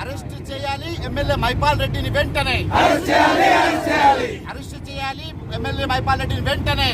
Arrest చేయాలి MLA Mypal రెడ్డిని వెంటనే అరెస్ట్ చేయాలి ఎమ్మెల్యే మైపాల్ రెడ్డిని వెంటనే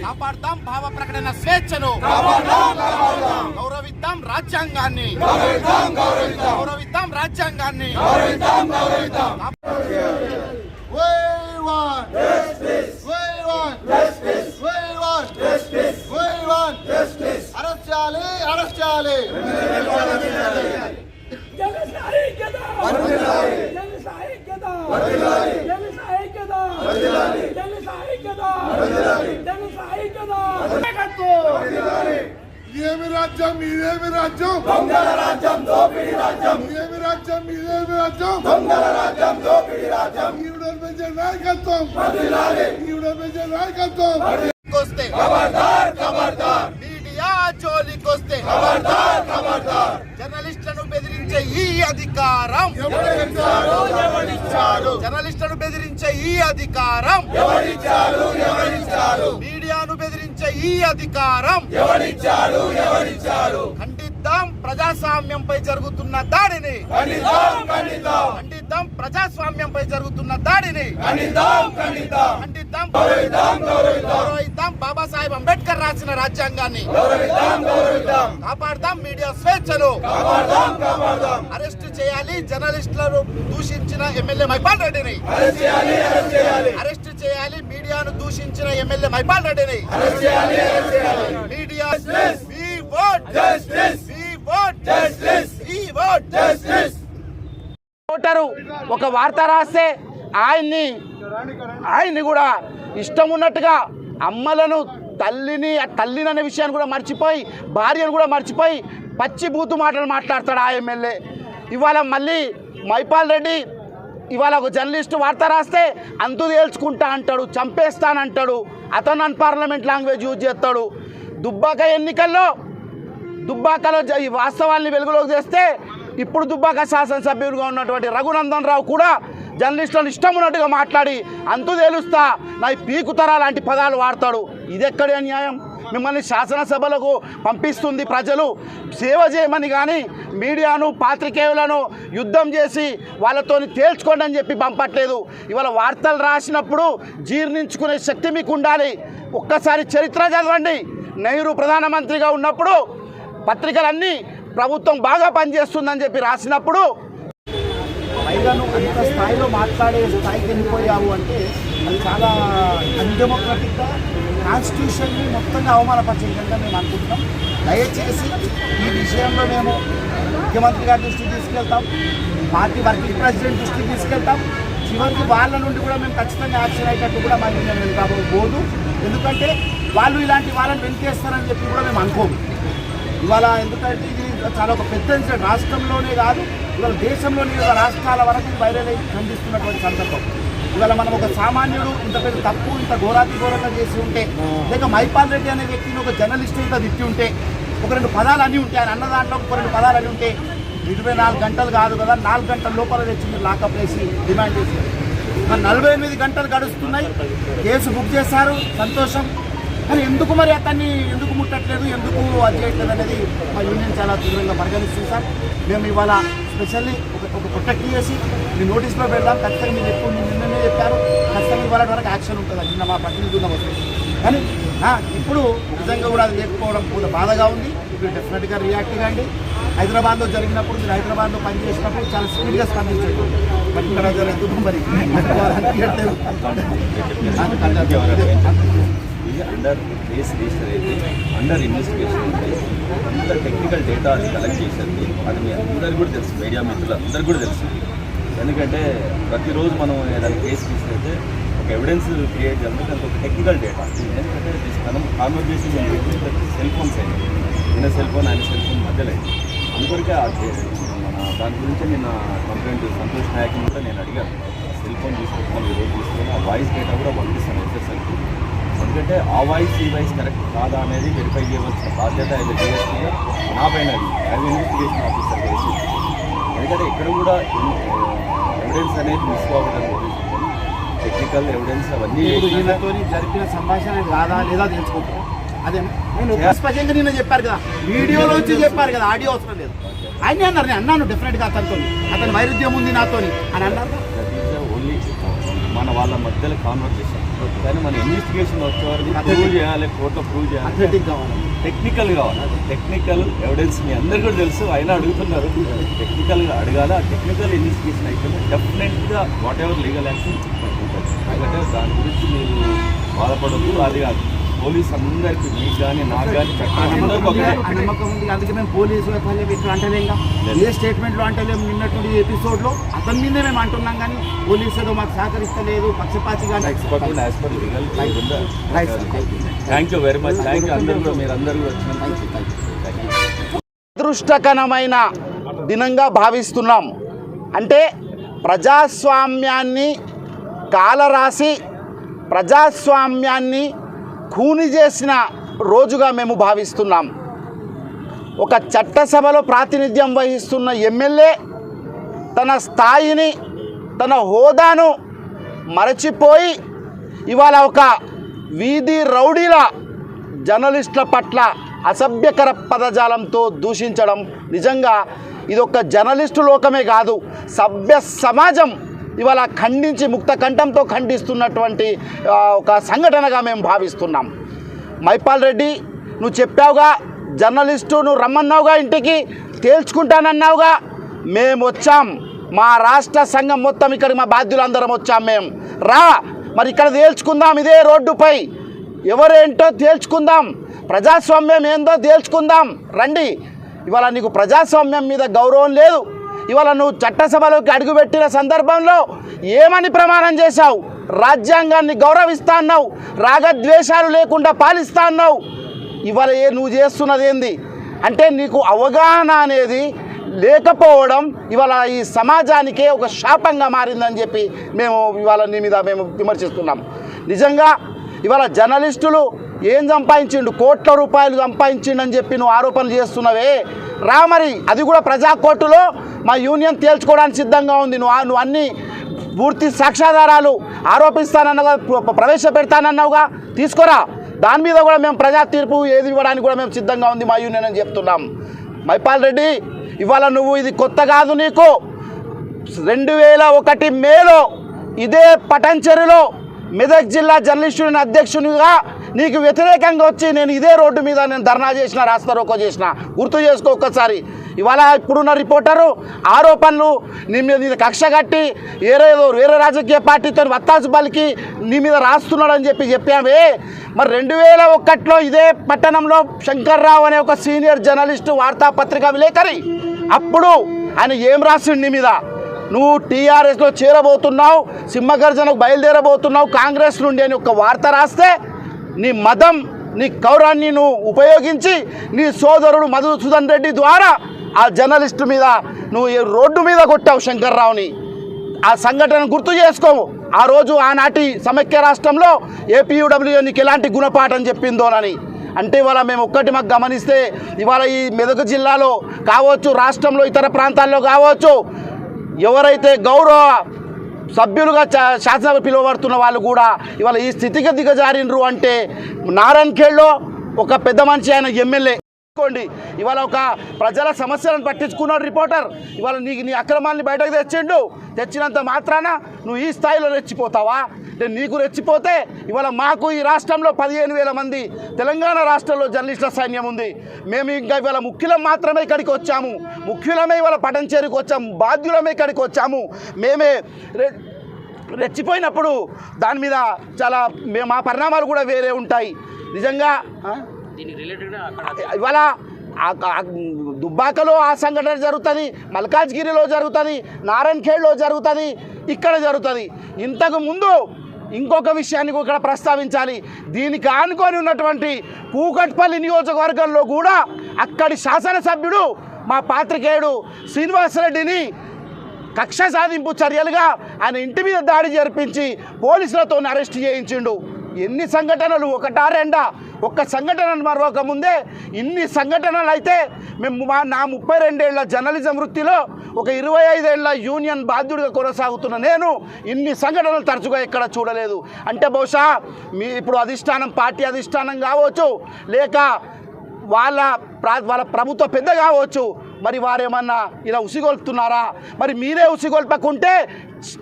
కాపాడుతాం భావ ప్రకటన స్వేచ్ఛను గౌరవిద్దాం రాజ్యాంగాన్ని గౌరవిద్దాం రాజ్యాంగాన్ని అరెస్ట్ చేయాలి ఇదేమి రాజ్యం ఇదేమి రాజ్యం దొంగల రాజ్యం దోపిడీ రాజ్యం ఇదేమి రాజ్యం ఇదేమి రాజ్యం దొంగల రాజ్యం దోపిడీ రాజ్యం ఈవిడ పెంచే నాయకత్వం ఈవిడ పెంచే నాయకత్వం వస్తే ఖబర్దార్ ఖబర్దార్ మీడియా జోలికొస్తే ఖబర్దార్ ఖబర్దార్ జర్నలిస్టులను బెదిరించే ఈ అధికారం ఎవరిచ్చారు జర్నలిస్టులను బెదిరించే ఈ అధికారం ఎవరిచ్చారు మీడియాను బెదిరించే ఈ అధికారం ఎవరిచ్చారు ఖండిద్దాం ప్రజాస్వామ్యంపై జరుగుతున్న దాడిని ఖండిద్దాం ప్రజాస్వామ్యంపై జరుగుతున్న దాడిని ఖండిద్దాం గౌరవిద్దాం బాబాసాహెబ్ అంబేద్కర్ రాసిన రాజ్యాంగాన్ని కాపాడుతాం మీడియా స్వేచ్ఛను అరెస్ట్ చేయాలి జర్నలిస్టులను దూషించిన ఎమ్మెల్యే మైపాల్ రెడ్డిని అరెస్ట్ చేయాలి మీడియాను దూషించిన ఎమ్మెల్యే మైపాల్ రెడ్డిని మీడియా ఓటరు ఒక వార్త రాస్తే ఆయన్ని కూడా ఇష్టం ఉన్నట్టుగా అమ్మలను తల్లిని అనే విషయాన్ని కూడా మర్చిపోయి భార్యను కూడా మర్చిపోయి పచ్చి బూతు మాటలు మాట్లాడతాడు ఆ ఎమ్మెల్యే. ఇవాళ మళ్ళీ మైపాల్ రెడ్డి ఇవాళ ఒక జర్నలిస్టు వార్త రాస్తే అంతు తేల్చుకుంటా అంటాడు, చంపేస్తానంటాడు, అతను అన్పార్లమెంట్ లాంగ్వేజ్ యూజ్ చేస్తాడు. దుబ్బాకలో ఈ వాస్తవాల్ని వెలుగులోకి తెస్తే ఇప్పుడు దుబ్బాక శాసనసభ్యులుగా ఉన్నటువంటి రఘునందన్ రావు కూడా జర్నలిస్టులను ఇష్టం ఉన్నట్టుగా మాట్లాడి అంతు తేలుస్తా నా పీకుతరా లాంటి పదాలు వాడతాడు. ఇది ఎక్కడి అన్యాయం? మిమ్మల్ని శాసనసభలకు పంపిస్తుంది ప్రజలు సేవ చేయమని, కానీ మీడియాను పాత్రికేయులను యుద్ధం చేసి వాళ్ళతో తేల్చుకోండి అని చెప్పి పంపట్లేదు. ఇవాళ వార్తలు రాసినప్పుడు జీర్ణించుకునే శక్తి మీకు ఉండాలి. ఒక్కసారి చరిత్ర చదవండి. నెహ్రూ ప్రధానమంత్రిగా ఉన్నప్పుడు పత్రికలన్నీ ప్రభుత్వం బాగా పనిచేస్తుందని చెప్పి రాసినప్పుడు పైగాను అంత స్థాయిలో మాట్లాడే స్థాయికి వెళ్ళిపోయావు అంటే అది చాలా అన్డెమోక్రటిక్గా కాన్స్టిట్యూషన్ని మొత్తంగా అవమానపరిచే విధంగా మేము అనుకుంటున్నాం. దయచేసి ఈ విషయంలో మేము ముఖ్యమంత్రి గారి దృష్టికి తీసుకెళ్తాం, పార్టీ వర్కింగ్ ప్రెసిడెంట్ దృష్టికి తీసుకెళ్తాం. చివరికి వాళ్ళ నుండి కూడా మేము ఖచ్చితంగా యాక్షన్ అయ్యేటట్టు కూడా మా యూనియన్ వెళ్ళకపోదు. ఎందుకంటే వాళ్ళు ఇలాంటి వాళ్ళని వెంకేస్తారని చెప్పి కూడా మేము అనుకోము ఇవాళ. ఎందుకంటే ఇది చాలా ఒక పెద్ద ఇన్సిడెంట్, రాష్ట్రంలోనే కాదు ఇవాళ దేశంలోని రాష్ట్రాల వరకు వైరల్ అయి ఖండిస్తున్నటువంటి సందర్భం. ఇవాళ మనం ఒక సామాన్యుడు ఇంత పెద్ద తప్పు ఇంత ఘోరంగా చేసి ఉంటే, లేక మైపాల్ రెడ్డి అనే వ్యక్తిని ఒక జర్నలిస్ట్ ఇంత తిట్టి ఉంటే, ఒక 2 పదాలు అన్నీ ఉంటే, ఆయన అన్న దాంట్లో ఒక 2 పదాలు అన్నీ ఉంటే 24 గంటలు కాదు కదా, 4 గంటల లోపల తెచ్చి మీరు లాకప్ వేసి డిమాండ్ చేశారు. మరి 48 గంటలు గడుస్తున్నాయి, కేసు బుక్ చేశారు, సంతోషం. కానీ ఎందుకు మరి అతన్ని ఎందుకు ముట్టట్లేదు, ఎందుకు అది చేయట్లేదు అనేది మా యూనియన్ చాలా తీవ్రంగా పరిగణిస్తుంది సార్. మేము ఇవాళ స్పెషల్లీ ఒక ప్రొటెక్ట్ చేసి మీ నోటీస్లో పెడదాం. ఖచ్చితంగా మీరు ఎక్కువ నిన్ననే చెప్పారు, ఖచ్చితంగా ఇవాళ వరకు యాక్షన్ ఉంటుంది. నిన్న మా ప్రతినిధులు వస్తుంది. కానీ ఇప్పుడు నిజంగా కూడా అది లేకపోవడం కూడా బాధగా ఉంది. ఇప్పుడు డెఫినెట్గా రియాక్ట్ కాండి. హైదరాబాద్లో జరిగినప్పుడు మీరు హైదరాబాద్లో పనిచేసినప్పుడు చాలా స్పీడ్గా స్పందించారు. మరి ఇక్కడ ఎందుకు మరి అండర్ కేసు రిజిస్టర్ అయితే అండర్ ఇన్వెస్టిగేషన్ ఉంది. అంత టెక్నికల్ డేటా అది కలెక్ట్ చేసేది అది మీ అందరికీ కూడా తెలుసు, మీడియా మిత్రులు అందరికీ కూడా తెలుసు. ఎందుకంటే ప్రతిరోజు మనం ఏదైనా కేసు తీసుకైతే ఒక ఎవిడెన్స్ క్రియేట్ చేయాలంటే దానికి ఒక టెక్నికల్ డేటా. ఎందుకంటే మనం కాన్వర్జేషన్ సెల్ ఫోన్స్ అయింది, ఈయన సెల్ ఫోన్ ఆయన సెల్ ఫోన్ మధ్యలో అయింది. అందుకొరకే మన దాని గురించి నిన్న కంప్లైంట్ సంతోష్ నాయక్ని కూడా నేను అడిగాను. సెల్ ఫోన్ తీసుకుంటున్నాను, ఈరోజు తీసుకుని ఆ వాయిస్ డేటా కూడా పంపిస్తాను ఎస్ఎస్ఎల్కి. ఎందుకంటే ఆ వాయిస్ ఈ వాయిస్ కరెక్ట్ కాదా అనేది వెరిఫై చేయవలసిన బాధ్యత ఇది డిఎస్పీగా నా పైన యాజ్ ఇన్వెస్టిగేషన్ ఆఫీసర్ వేసి, ఎందుకంటే ఇక్కడ కూడా ఎవిడెన్స్ అనేది మిస్ అవ్వడం టెక్నికల్ ఎవిడెన్స్ అవన్నీ ఈయనతో జరిపిన సంభాషణ కాదా లేదా తెలుసుకుంటారు. అదే నేను స్పష్టంగా నిన్న చెప్పారు కదా, వీడియోలో వచ్చి చెప్పారు కదా, ఆడియో అవసరం లేదు. ఆయన అన్నారు, నేను అన్నాను డెఫినెట్గా అతనితో అతని వైరుధ్యం ఉంది నాతోని అని అన్నారు. ఓన్లీ మన వాళ్ళ మధ్యలో కాన్వర్సేషన్, కానీ మన ఇన్వెస్టిగేషన్ వచ్చేవారికి ప్రూవ్ చేయాలి, కోర్టులో ప్రూవ్ చేయాలి, అథ్లెటిక్ కావాలి, టెక్నికల్ కావాలి. టెక్నికల్ ఎవిడెన్స్ మీ అందరు కూడా తెలుసు, అయినా అడుగుతున్నారు. టెక్నికల్గా అడగాలి. ఆ టెక్నికల్ ఇన్వెస్టిగేషన్ అయితే డెఫినెట్గా వాట్ ఎవర్ లీగల్ యాక్షన్ ఉంటుంది. ఎందుకంటే దాని గురించి మీరు బాధపడద్దు. అది కాదు, పోలీస్ అందరికీ మీకు కానీ నాకు కానీ నమ్మకం ఉంది. అందుకే మేము పోలీసు ఇట్లా అంటలేంగా, ఏ స్టేట్మెంట్లో అంటలేము. నిన్నటువంటి ఎపిసోడ్లో అతని మీదే మేము అంటున్నాం, కానీ పోలీసు ఏదో మాకు సహకరిస్తలేదు, పక్షపాతి కానీ. Thank you very much. Thank you అందరూ కూడా, మీరు అందరూ వచ్చిన అదృష్టకరమైన దినంగా భావిస్తున్నాం. అంటే ప్రజాస్వామ్యాన్ని కాలరాసి ప్రజాస్వామ్యాన్ని ఖూని చేసిన రోజుగా మేము భావిస్తున్నాం. ఒక చట్టసభలో ప్రాతినిధ్యం వహిస్తున్న ఎమ్మెల్యే తన స్థాయిని, తన హోదాను మరచిపోయి ఇవాళ ఒక వీధి రౌడీల జర్నలిస్టుల పట్ల అసభ్యకర పదజాలంతో దూషించడం నిజంగా ఇదొక జర్నలిస్టు లోకమే కాదు, సభ్య సమాజం ఇవాళ ఖండించి ముక్త కంఠంతో ఖండిస్తున్నటువంటి ఒక సంఘటనగా మేము భావిస్తున్నాం. మైపాల్ రెడ్డి, నువ్వు చెప్పావుగా, జర్నలిస్టు నువ్వు రమ్మన్నావుగా, ఇంటికి తేల్చుకుంటానన్నావుగా. మేము వచ్చాం, మా రాష్ట్ర సంఘం మొత్తం ఇక్కడికి, మా బాధ్యులందరం వచ్చాం. మేము రా, మరి ఇక్కడ తేల్చుకుందాం, ఇదే రోడ్డుపై ఎవరేంటో తేల్చుకుందాం, ప్రజాస్వామ్యం ఏందో తేల్చుకుందాం, రండి. ఇవాళ నీకు ప్రజాస్వామ్యం మీద గౌరవం లేదు. ఇవాళ నువ్వు చట్టసభలోకి అడుగుపెట్టిన సందర్భంలో ఏమని ప్రమాణం చేశావు? రాజ్యాంగాన్ని గౌరవిస్తా అన్నావు, రాగద్వేషాలు లేకుండా పాలిస్తా అన్నావు. ఇవాళ నువ్వు చేస్తున్నది ఏంది అంటే నీకు అవగాహన అనేది లేకపోవడం ఇవాళ ఈ సమాజానికే ఒక శాపంగా మారిందని చెప్పి మేము ఇవాళ నీ మీద మేము విమర్శిస్తున్నాం. నిజంగా ఇవాళ జర్నలిస్టులు ఏం సంపాదించిండు, కోట్ల రూపాయలు సంపాదించిండని చెప్పి నువ్వు ఆరోపణలు చేస్తున్నవే, రా మరి అది కూడా ప్రజా కోర్టులో మా యూనియన్ తేల్చుకోవడానికి సిద్ధంగా ఉంది. నువ్వు అన్ని పూర్తి సాక్ష్యాధారాలు ఆరోపిస్తానన్నావుగా, ప్రవేశపెడతానన్నావుగా, తీసుకురా. దాని మీద కూడా మేము ప్రజా తీర్పు ఏది ఇవ్వడానికి కూడా మేము సిద్ధంగా ఉంది మా యూనియన్ అని చెప్తున్నాం. మైపాల్ రెడ్డి, ఇవాళ నువ్వు ఇది కొత్త కాదు నీకు. 2001 మేలో ఇదే పటంచెరులో మెదక్ జిల్లా జర్నలిస్టు అధ్యక్షునిగా నీకు వ్యతిరేకంగా వచ్చి నేను ఇదే రోడ్డు మీద నేను ధర్నా చేసిన, రాస్తారోకో చేసిన, గుర్తు చేసుకో ఒక్కసారి. ఇవాళ ఇప్పుడున్న రిపోర్టరు ఆరోపణలు నీ మీద కక్ష కట్టి వేరే రాజకీయ పార్టీతో వత్తాసు పలికి నీ మీద రాస్తున్నాడని చెప్పావే. మరి 2001లో ఇదే పట్టణంలో శంకర్రావు అనే ఒక సీనియర్ జర్నలిస్టు, వార్తాపత్రిక విలేకరి, అప్పుడు ఆయన ఏం రాసిండు నీ మీద? నువ్వు టీఆర్ఎస్లో చేరబోతున్నావు, సింహగర్జనకు బయలుదేరబోతున్నావు కాంగ్రెస్ నుండి అని ఒక వార్త రాస్తే నీ మదం, నీ కౌరాన్ని నువ్వు ఉపయోగించి నీ సోదరుడు మధుసూదన్ రెడ్డి ద్వారా ఆ జర్నలిస్టు మీద నువ్వు రోడ్డు మీద కొట్టావు శంకర్రావుని. ఆ సంఘటన గుర్తు చేసుకోవు. ఆ రోజు ఆనాటి సమైక్య రాష్ట్రంలో ఏపీయూడబ్ల్యూ నీకు ఎలాంటి గుణపాఠం చెప్పిందోనని. అంటే ఇవాళ మేము ఒక్కటి మాకు గమనిస్తే ఇవాళ ఈ మెదక్ జిల్లాలో కావచ్చు, రాష్ట్రంలో ఇతర ప్రాంతాల్లో కావచ్చు, ఎవరైతే గౌరవ సభ్యులుగా శాసనసభ పిలువబడుతున్న వాళ్ళు కూడా ఇవాళ ఈ స్థితికి దిగజారినరు అంటే నారాయణఖేడ్లో ఒక పెద్ద మనిషి ఆయన ఎమ్మెల్యే కోండి ఇవాళ ఒక ప్రజల సమస్యలను పట్టించుకున్నాడు రిపోర్టర్. ఇవాళ నీ అక్రమాన్ని బయటకు తెచ్చినంత మాత్రాన నువ్వు ఈ స్థాయిలో రెచ్చిపోతావా? నీకు రెచ్చిపోతే ఇవాళ మాకు ఈ రాష్ట్రంలో 15,000 మంది తెలంగాణ రాష్ట్రంలో జర్నలిస్టుల సైన్యం ఉంది. మేము ఇంకా ఇవాళ ముఖ్యులం మాత్రమే ఇక్కడికి వచ్చాము, ముఖ్యులమే ఇవాళ పటంచేరికి వచ్చాము, బాధ్యులమే ఇక్కడికి వచ్చాము. మేమే రెచ్చిపోయినప్పుడు దాని మీద చాలా మా పరిణామాలు కూడా వేరే ఉంటాయి. నిజంగా ఇవాళ దుబ్బాకలో ఆ సంఘటన జరుగుతుంది, మల్కాజ్గిరిలో జరుగుతుంది, నారాయణఖేడ్లో జరుగుతుంది, ఇక్కడ జరుగుతుంది. ఇంతకు ముందు ఇంకొక విషయాన్ని ఇక్కడ ప్రస్తావించాలి. దీనికి ఆనుకొని ఉన్నటువంటి కూకట్పల్లి నియోజకవర్గంలో కూడా అక్కడి శాసనసభ్యుడు మా పాత్రికేయుడు శ్రీనివాసరెడ్డిని కక్ష సాధింపు చర్యలుగా ఆయన ఇంటి మీద దాడి జరిపించి పోలీసులతో అరెస్ట్ చేయించిండు. ఎన్ని సంఘటనలు, ఒకటా రెండా? ఒక్క సంఘటనలు మరొక ముందే ఇన్ని సంఘటనలు అయితే మేము నా 32 ఏళ్ల జర్నలిజం వృత్తిలో ఒక 25 ఏళ్ల యూనియన్ బాధ్యుడిగా కొనసాగుతున్న నేను ఇన్ని సంఘటనలు తరచుగా ఎక్కడ చూడలేదు. అంటే బహుశా ఇప్పుడు అధిష్టానం, పార్టీ అధిష్టానం కావచ్చు, లేక వాళ్ళ ప్రభుత్వ పెద్ద కావచ్చు, మరి వారేమన్నా ఇలా ఉసిగొల్పుతున్నారా? మరి మీరే ఉసిగొల్పకుంటే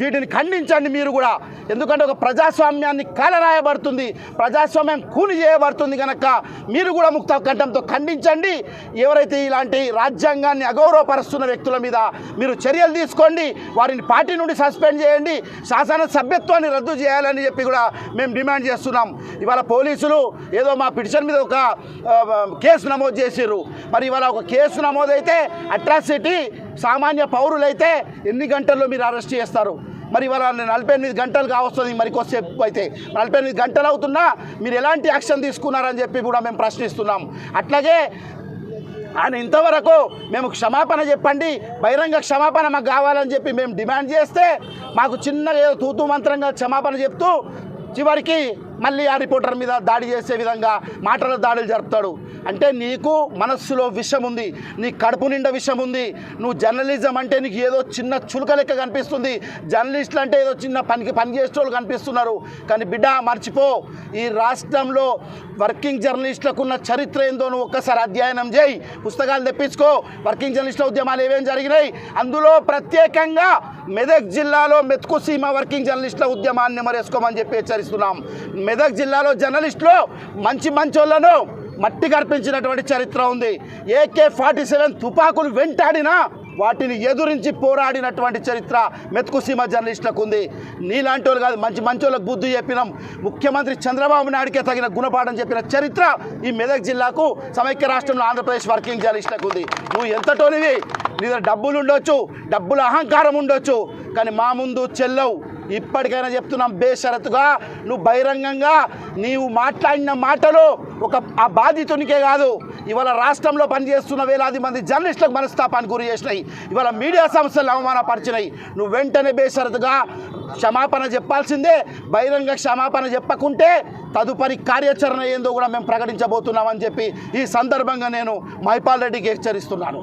వీటిని ఖండించండి మీరు కూడా. ఎందుకంటే ఒక ప్రజాస్వామ్యాన్ని కాలరాయబడుతుంది, ప్రజాస్వామ్యం కూని చేయబడుతుంది కనుక మీరు కూడా ముక్త కంఠంతో ఖండించండి. ఎవరైతే ఇలాంటి రాజ్యాంగాన్ని అగౌరవపరుస్తున్న వ్యక్తుల మీద మీరు చర్యలు తీసుకోండి, వారిని పార్టీ నుండి సస్పెండ్ చేయండి, శాసన సభ్యత్వాన్ని రద్దు చేయాలని చెప్పి కూడా మేము డిమాండ్ చేస్తున్నాం. ఇవాళ పోలీసులు ఏదో మా పిటిషన్ మీద ఒక కేసు నమోదు చేసిర్రు. మరి ఇవాళ ఒక కేసు నమోదైతే అట్రాసిటీ, సామాన్య పౌరులైతే ఎన్ని గంటల్లో మీరు అరెస్ట్ చేస్తారు? మరి ఇవాళ 48 గంటలు కావస్తుంది, మరి కొద్దిసేపు అయితే 48 గంటలు అవుతున్నా మీరు ఎలాంటి యాక్షన్ తీసుకున్నారని చెప్పి కూడా మేము ప్రశ్నిస్తున్నాం. అట్లాగే ఆయన ఇంతవరకు మేము క్షమాపణ చెప్పండి, బహిరంగ క్షమాపణ మాకు కావాలని చెప్పి మేము డిమాండ్ చేస్తే మాకు చిన్నగా ఏదో తూతూ మంత్రంగా క్షమాపణ చెప్తూ చివరికి మళ్ళీ ఆ రిపోర్టర్ మీద దాడి చేసే విధంగా మాటల దాడులు జరుపుతాడు. అంటే నీకు మనస్సులో విషం ఉంది, నీ కడుపు నిండా విషం ఉంది. నువ్వు జర్నలిజం అంటే నీకు ఏదో చిన్న చులక లెక్క కనిపిస్తుంది, జర్నలిస్టులు అంటే ఏదో చిన్న పని చేసేవాళ్ళు కనిపిస్తున్నారు. కానీ బిడ్డ మర్చిపో, ఈ రాష్ట్రంలో వర్కింగ్ జర్నలిస్టులకు ఉన్న చరిత్ర ఏందో నువ్వు ఒక్కసారి అధ్యయనం చేయి, పుస్తకాలు తెప్పించుకో. వర్కింగ్ జర్నలిస్టుల ఉద్యమాలు ఏమేమి జరిగినాయి, అందులో ప్రత్యేకంగా మెదక్ జిల్లాలో మెతుకు సీమ వర్కింగ్ జర్నలిస్టుల ఉద్యమాన్ని నెమరేసుకోమని చెప్పి హెచ్చరిస్తున్నాం. మెదక్ జిల్లాలో జర్నలిస్టులు మంచోళ్లను మట్టి కర్పించినటువంటి చరిత్ర ఉంది. AK-47 తుపాకులు వెంటాడినా వాటిని ఎదురించి పోరాడినటువంటి చరిత్ర మెతుకు సీమ జర్నలిస్టులకు ఉంది. నీలాంటి వాళ్ళు కాదు, మంచోళ్ళకు బుద్ధి చెప్పినాం. ముఖ్యమంత్రి చంద్రబాబు నాయుడికే తగిన గుణపాఠం చెప్పిన చరిత్ర ఈ మెదక్ జిల్లాకు, సమైక్య రాష్ట్రంలో ఆంధ్రప్రదేశ్ వర్కింగ్ జర్నలిస్టులకు ఉంది. నువ్వు ఎంతటోనివి, నీ దగ్గర డబ్బులు ఉండొచ్చు, డబ్బుల అహంకారం ఉండొచ్చు, కానీ మా ముందు చెల్లవు. ఇప్పటికైనా చెప్తున్నాం, బేషరతుగా నువ్వు బహిరంగంగా నీవు మాట్లాడిన మాటలు ఆ బాధితునికే కాదు, ఇవాళ రాష్ట్రంలో పనిచేస్తున్న వేలాది మంది జర్నలిస్టులకు మనస్తాపానికి గురి చేసినాయి, ఇవాళ మీడియా సంస్థలు అవమానపరిచినాయి. నువ్వు వెంటనే బేషరతుగా క్షమాపణ చెప్పాల్సిందే. బహిరంగ క్షమాపణ చెప్పకుంటే తదుపరి కార్యాచరణ ఏందో కూడా మేము ప్రకటించబోతున్నామని చెప్పి ఈ సందర్భంగా నేను మైపాల్ రెడ్డికి హెచ్చరిస్తున్నాను.